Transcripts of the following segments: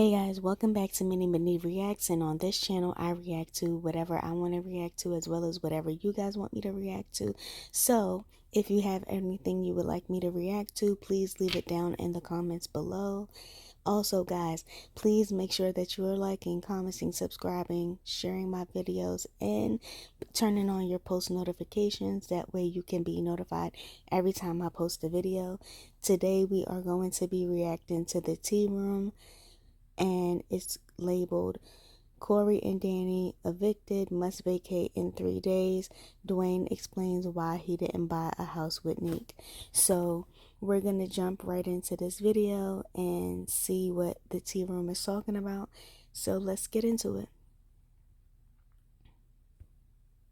Hey guys, welcome back to Mini Mini Reacts, and on this channel I react to whatever I want to react to as well as whatever you guys want me to react to. So if you have anything you would like me to react to, please leave it down in the comments below. Also guys, please make sure that you are liking, commenting, subscribing, sharing my videos, and turning on your post notifications. That way you can be notified every time I post a video. Today we are going to be reacting to the tea room, and it's labeled Corey and Danni evicted, must vacate in 3 days. Dwayne explains why he didn't buy a house with Nique. So we're gonna jump right into this video and see what the tea room is talking about. So let's get into it.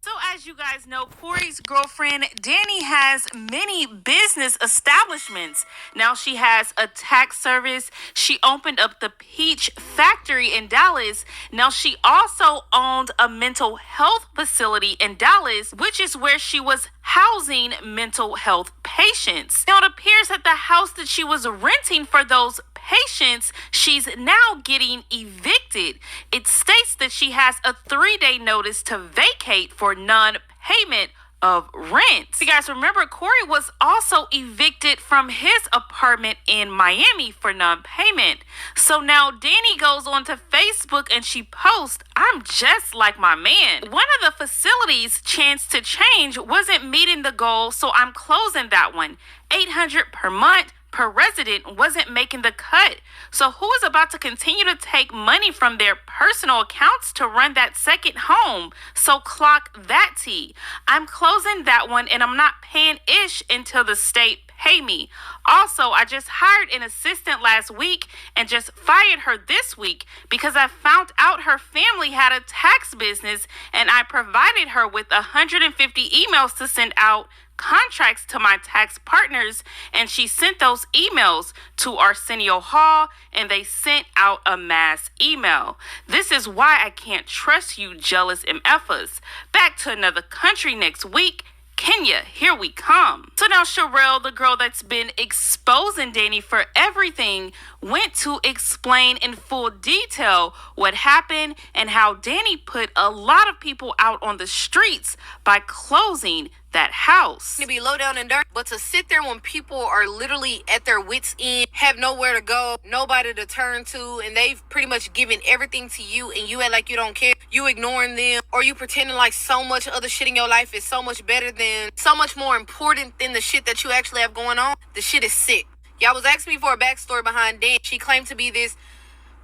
So as you guys know, Corey's girlfriend, Danni, has many business establishments. Now she has a tax service. She opened up the Peach Factory in Dallas. Now she also owned a mental health facility in Dallas, which is where she was housing mental health patients. Now it appears that the house that she was renting for those patients, she's now getting evicted. It states that she has a 3-day notice to vacate for non-payment of rent. You guys remember, Corey was also evicted from his apartment in Miami for non-payment. So now Danni goes onto Facebook and she posts, "I'm just like my man. One of the facilities, Chance to Change, wasn't meeting the goal, so I'm closing that one. $800 per month per resident wasn't making the cut. So who is about to continue to take money from their personal accounts to run that second home? So clock that tea. I'm closing that one and I'm not paying ish until the state pay me. Also, I just hired an assistant last week and just fired her this week because I found out her family had a tax business and I provided her with 150 emails to send out contracts to my tax partners, and she sent those emails to Arsenio Hall and they sent out a mass email. This is why I can't trust you jealous MFers. Back to another country next week. Kenya, here we come." So now Sherelle, the girl that's been exposing Danni for everything, went to explain in full detail what happened and how Danni put a lot of people out on the streets by closing that house. To be low down and dirty, but to sit there when people are literally at their wits' end, have nowhere to go, nobody to turn to, and they've pretty much given everything to you, and you act like you don't care, you ignoring them, or you pretending like so much other shit in your life is so much better than, so much more important than the shit that you actually have going on. The shit is sick. Y'all was asking me for a backstory behind Danni. She claimed to be this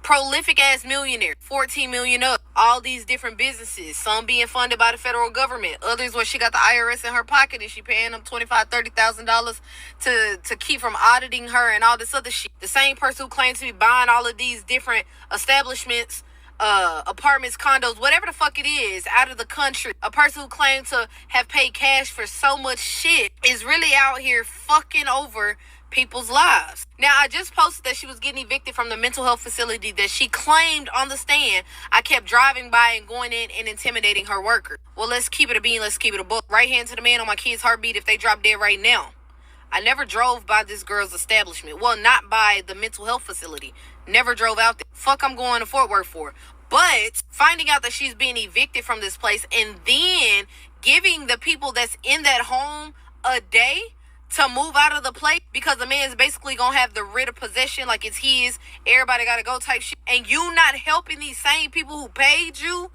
prolific ass millionaire, 14 million up, all these different businesses, some being funded by the federal government, others where she got the IRS in her pocket and she paying them $25,000-$30,000 to keep from auditing her and all this other shit. The same person who claims to be buying all of these different establishments, apartments, condos, whatever the fuck it is, out of the country. A person who claimed to have paid cash for so much shit is really out here fucking over people's lives. Now, I just posted that she was getting evicted from the mental health facility that she claimed on the stand I kept driving by and going in and intimidating her worker. Well, let's keep it a bean, let's keep it a book. Right hand to the man on my kid's heartbeat if they drop dead right now. I never drove by this girl's establishment. Well, not by the mental health facility. Never drove out there. Fuck I'm going to Fort Worth for. But finding out that she's being evicted from this place and then giving the people that's in that home a day to move out of the place because the man's basically gonna have the writ of possession like it's his, everybody gotta go type shit, and you not helping these same people who paid you.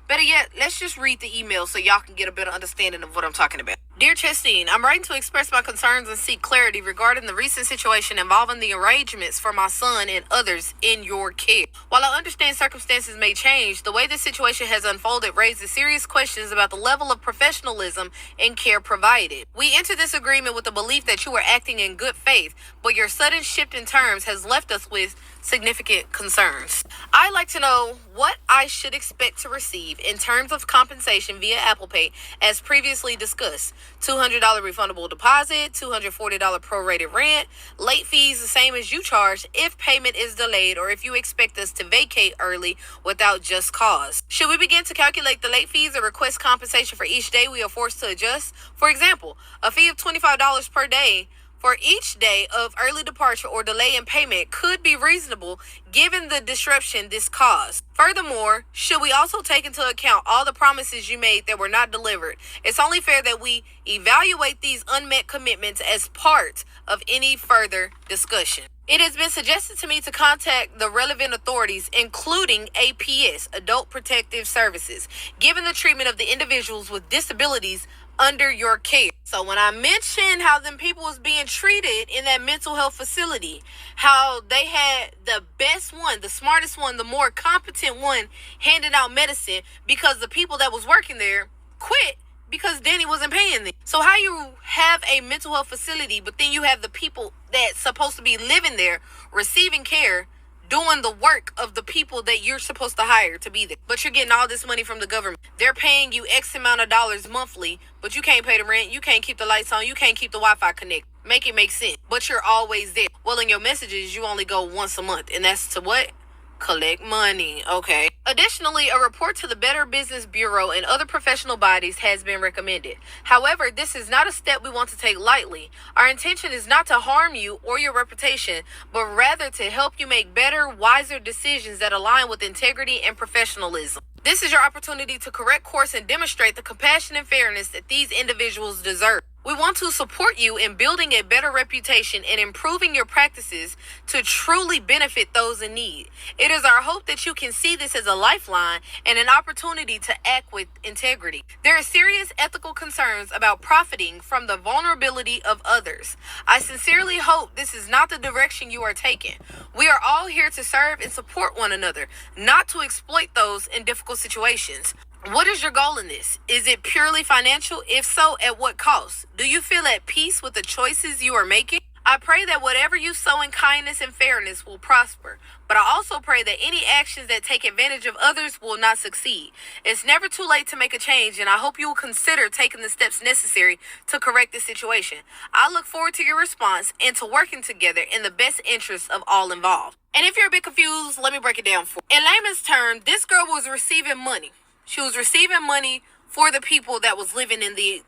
Better yet, let's just read the email so y'all can get a better understanding of what I'm talking about. Dear Chastine, I'm writing to express my concerns and seek clarity regarding the recent situation involving the arrangements for my son and others in your care. While I understand circumstances may change, the way this situation has unfolded raises serious questions about the level of professionalism and care provided. We entered this agreement with the belief that you were acting in good faith, but your sudden shift in terms has left us with significant concerns. I'd like to know what I should expect to receive in terms of compensation via Apple Pay as previously discussed. $200 refundable deposit, $240 prorated rent, late fees the same as you charge if payment is delayed or if you expect us to vacate early without just cause. Should we begin to calculate the late fees or request compensation for each day we are forced to adjust? For example, a fee of $25 per day for each day of early departure or delay in payment could be reasonable given the disruption this caused. Furthermore, should we also take into account all the promises you made that were not delivered? It's only fair that we evaluate these unmet commitments as part of any further discussion. It has been suggested to me to contact the relevant authorities, including APS, Adult Protective Services, given the treatment of the individuals with disabilities under your care. So when I mentioned how them people was being treated in that mental health facility, how they had the best one, the smartest one, the more competent one handing out medicine because the people that was working there quit because Danny wasn't paying them. So how you have a mental health facility, but then you have the people that's supposed to be living there receiving care doing the work of the people that you're supposed to hire to be there. But you're getting all this money from the government. They're paying you X amount of dollars monthly, but you can't pay the rent, you can't keep the lights on, you can't keep the Wi-Fi connected. Make it make sense. But you're always there. Well, in your messages, you only go once a month, and that's to what? Collect money. Okay. Additionally, a report to the Better Business Bureau and other professional bodies has been recommended. However, this is not a step we want to take lightly. Our intention is not to harm you or your reputation, but rather to help you make better, wiser decisions that align with integrity and professionalism. This is your opportunity to correct course and demonstrate the compassion and fairness that these individuals deserve. We want to support you in building a better reputation and improving your practices to truly benefit those in need. It is our hope that you can see this as a lifeline and an opportunity to act with integrity. There are serious ethical concerns about profiting from the vulnerability of others. I sincerely hope this is not the direction you are taking. We are all here to serve and support one another, not to exploit those in difficult situations. What is your goal in this? Is it purely financial? If so, at what cost? Do you feel at peace with the choices you are making? I pray that whatever you sow in kindness and fairness will prosper, but I also pray that any actions that take advantage of others will not succeed. It's never too late to make a change, and I hope you will consider taking the steps necessary to correct the situation. I look forward to your response and to working together in the best interests of all involved. And if you're a bit confused, let me break it down for you. In layman's terms, this girl was receiving money. She was receiving money for the people that was living in the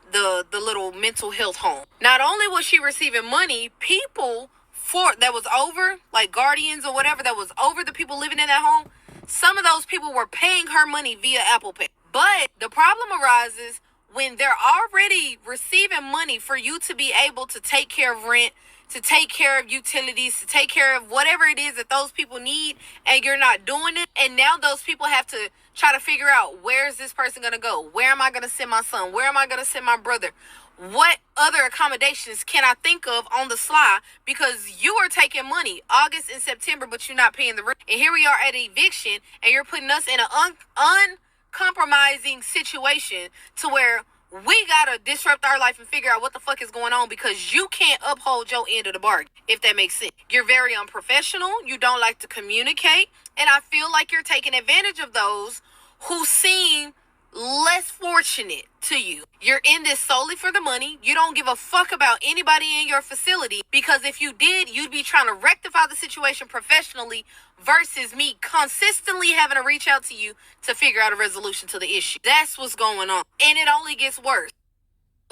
little mental health home. Not only was she receiving money, people for that was over, like guardians or whatever that was over the people living in that home, some of those people were paying her money via Apple Pay. But the problem arises when they're already receiving money for you to be able to take care of rent, to take care of utilities, to take care of whatever it is that those people need, and you're not doing it. And now those people have to try to figure out, where is this person going to go? Where am I going to send my son? Where am I going to send my brother? What other accommodations can I think of on the sly? Because you are taking money August and September, but you're not paying the rent. And here we are at eviction, and you're putting us in an uncompromising situation to where we gotta disrupt our life and figure out what the fuck is going on because you can't uphold your end of the bargain, if that makes sense. You're very unprofessional. You don't like to communicate. And I feel like you're taking advantage of those who seem less fortunate to you. You're in this solely for the money. You don't give a fuck about anybody in your facility, because if you did, you'd be trying to rectify the situation professionally versus me consistently having to reach out to you to figure out a resolution to the issue. That's what's going on. And it only gets worse.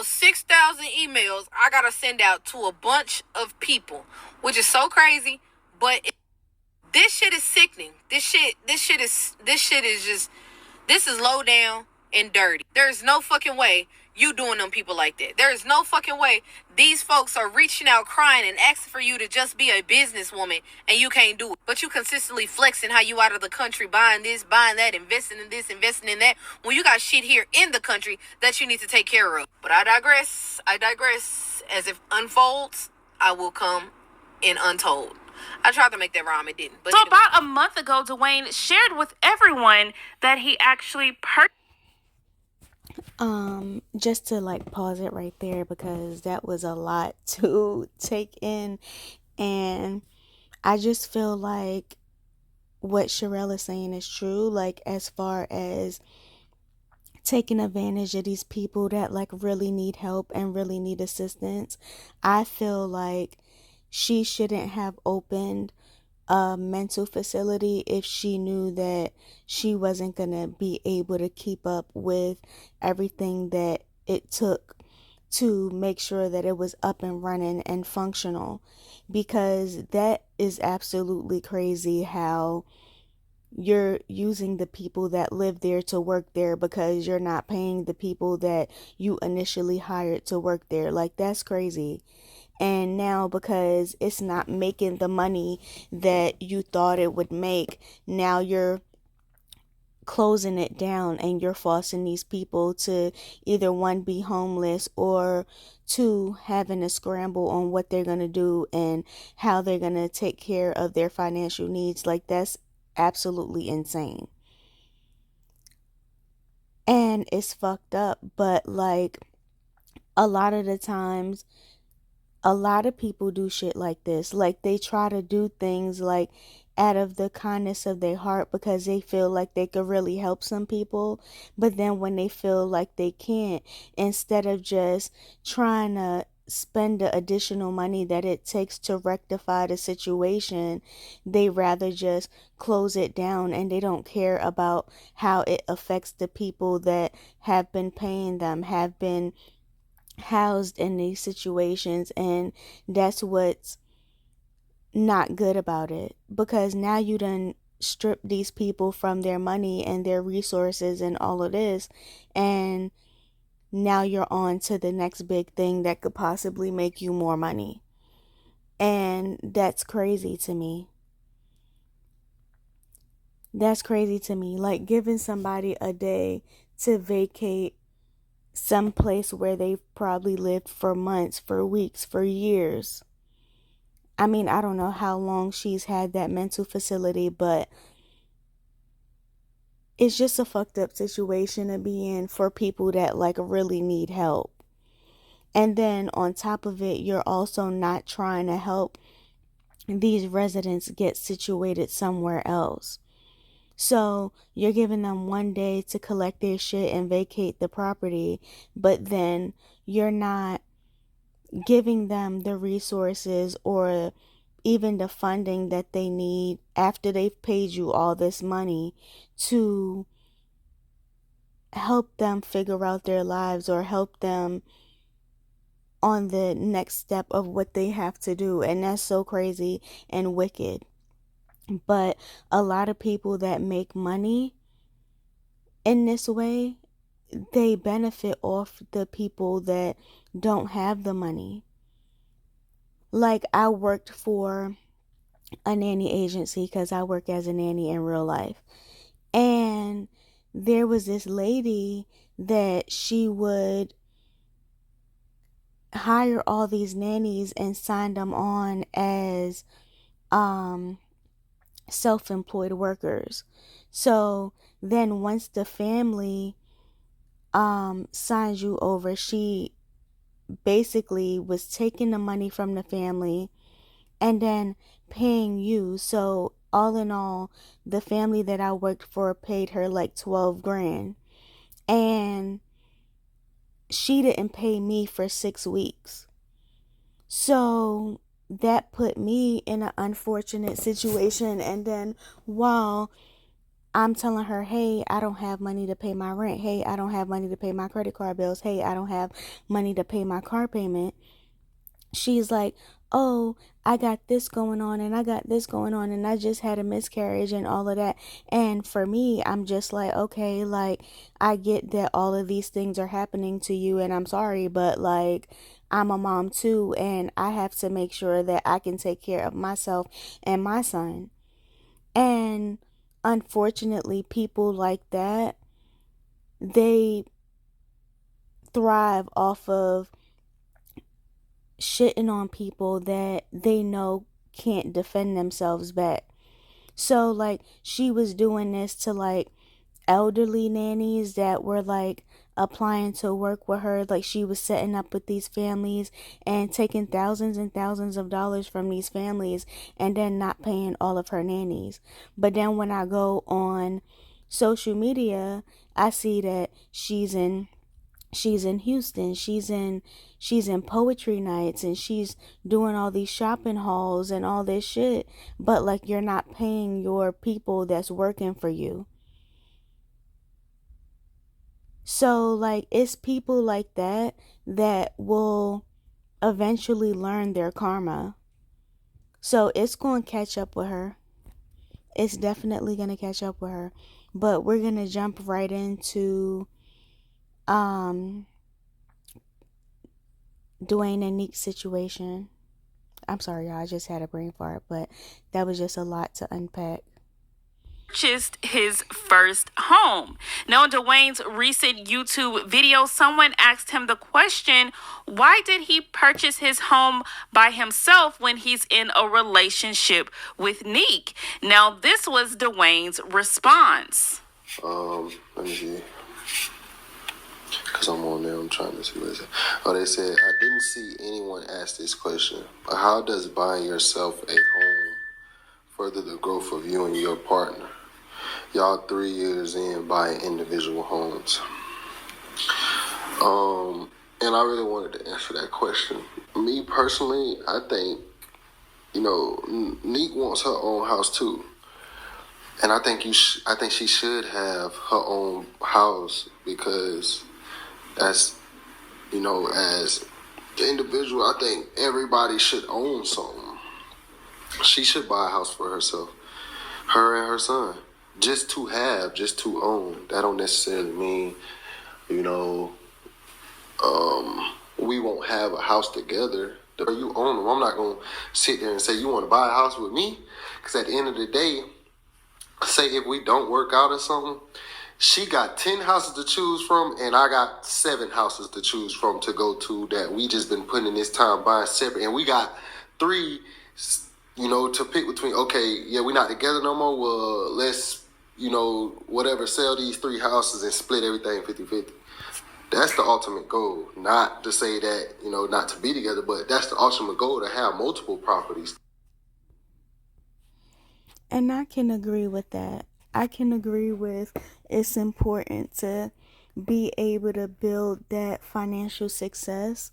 6,000 emails I gotta send out to a bunch of people, which is so crazy, but this shit is sickening. This shit is just, this is low down and dirty. There's no fucking way you doing them people like that. There is no fucking way these folks are reaching out crying and asking for you to just be a businesswoman and you can't do it. But you consistently flexing how you out of the country, buying this, buying that, investing in this, investing in that, when you got shit here in the country that you need to take care of. But I digress. As it unfolds, I will come in untold. I tried to make that rhyme, it didn't. But so about a month ago, Dwayne shared with everyone that he actually just to like pause it right there, because that was a lot to take in, and I just feel like what Sherelle is saying is true, like as far as taking advantage of these people that like really need help and really need assistance. I feel like she shouldn't have opened a mental facility if she knew that she wasn't going to be able to keep up with everything that it took to make sure that it was up and running and functional, because that is absolutely crazy how you're using the people that live there to work there because you're not paying the people that you initially hired to work there. Like, that's crazy. And now, because it's not making the money that you thought it would make, now you're closing it down and you're forcing these people to either one, be homeless, or two, having a scramble on what they're going to do and how they're going to take care of their financial needs. Like, that's absolutely insane. And it's fucked up, but like, a lot of the times, a lot of people do shit like this. Like, they try to do things like out of the kindness of their heart because they feel like they could really help some people. But then when they feel like they can't, instead of just trying to spend the additional money that it takes to rectify the situation, they rather just close it down, and they don't care about how it affects the people that have been paying them, have been housed in these situations. And that's what's not good about it, because now you done strip these people from their money and their resources and all of this, and now you're on to the next big thing that could possibly make you more money. And that's crazy to me. That's crazy to me. Like, giving somebody a day to vacate some place where they've probably lived for months, for weeks, for years. I mean, I don't know how long she's had that mental facility, but it's just a fucked up situation to be in for people that like really need help. And then on top of it, you're also not trying to help these residents get situated somewhere else. So you're giving them one day to collect their shit and vacate the property, but then you're not giving them the resources or even the funding that they need after they've paid you all this money to help them figure out their lives or help them on the next step of what they have to do. And that's so crazy and wicked. But a lot of people that make money in this way, they benefit off the people that don't have the money. Like, I worked for a nanny agency because I work as a nanny in real life. And there was this lady that she would hire all these nannies and sign them on as self-employed workers. So then once the family signs you over, she basically was taking the money from the family and then paying you. So all in all, the family that I worked for paid her like 12 grand. And she didn't pay me for 6 weeks. So that put me in an unfortunate situation. And then while I'm telling her, hey, I don't have money to pay my rent. Hey, I don't have money to pay my credit card bills. Hey, I don't have money to pay my car payment. She's like, oh, I got this going on and I got this going on and I just had a miscarriage and all of that. And for me, I'm just like, okay, like, I get that all of these things are happening to you and I'm sorry, but like, I'm a mom too, and I have to make sure that I can take care of myself and my son. And unfortunately, people like that, they thrive off of shitting on people that they know can't defend themselves back. So like, she was doing this to like elderly nannies that were like applying to work with her. Like, she was setting up with these families and taking thousands and thousands of dollars from these families and then not paying all of her nannies. But then when I go on social media, I see that she's in Houston, she's in poetry nights, and she's doing all these shopping hauls and all this shit, but like, you're not paying your people that's working for you. So, like, it's people like that that will eventually learn their karma. So, it's going to catch up with her. It's definitely going to catch up with her. But we're going to jump right into Dwayne and Nique's situation. I'm sorry, y'all. I just had a brain fart, but that was just a lot to unpack. Purchased his first home. Now, in Dwayne's recent YouTube video, someone asked him the question, why did he purchase his home by himself when he's in a relationship with Nique? Now, this was Dwayne's response. Let me see. Because I'm on there, I'm trying to see what it said. Oh, they said, I didn't see anyone ask this question, but how does buying yourself a home further the growth of you and your partner? Y'all 3 years in buying individual homes. And I really wanted to answer that question. Me personally, I think, Nique wants her own house too. And I think I think she should have her own house because as as the individual, I think everybody should own something. She should buy a house for herself, her and her son, just to have, just to own. That don't necessarily mean, we won't have a house together. You own them. I'm not gonna sit there and say you want to buy a house with me, because at the end of the day, say if we don't work out or something, she got 10 houses to choose from, and I got 7 houses to choose from to go to that we just been putting in this time buying separate. And we got 3, to pick between. Okay, yeah, we're not together no more. Well, let's, whatever, sell these 3 houses and split everything 50-50. That's the ultimate goal. Not to say that, not to be together, but that's the ultimate goal, to have multiple properties. And I can agree with that. I can agree with it's important to be able to build that financial success.